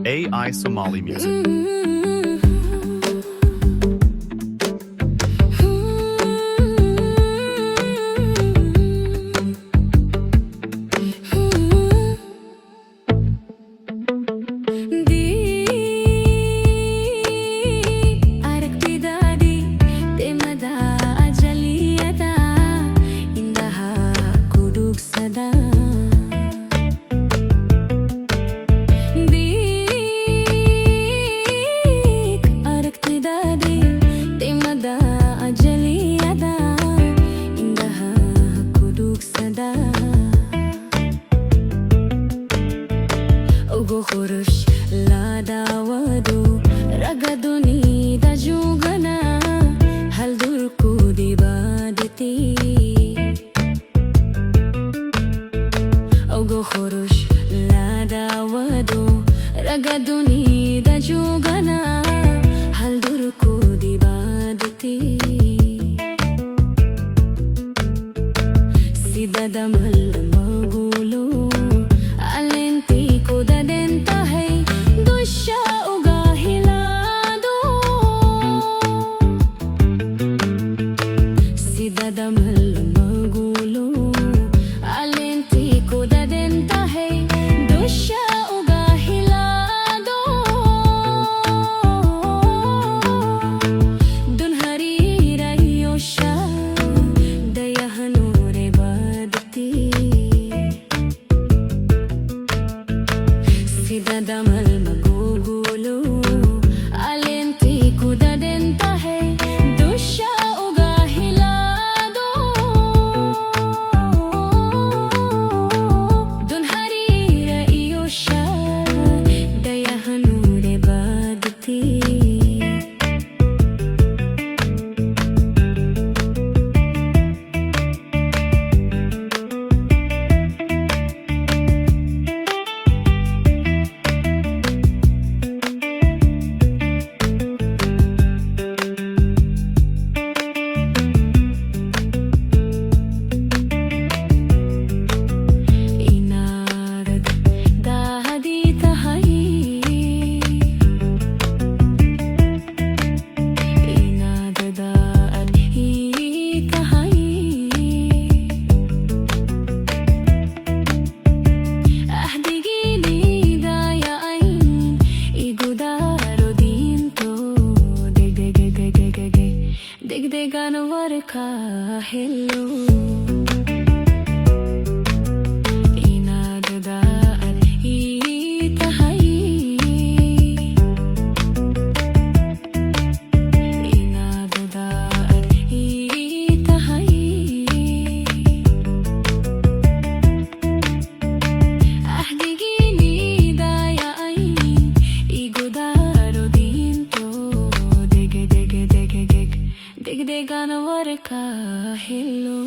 AI Somali Music. Ugohorosh lada wadu ragaduni da jugana haldur ko dibadati Ugohorosh lada wadu ragaduni da jugana haldur ko dibadati Sidadamal magulo Damal magugulo alenti kuda denta hai dusha uga hilado dun harira iyosha daya hanure badti Ganwar ka hello inagda al itahay inagda al itahay ahdigini daya ay igudaro dinto dege Ganwar ka hello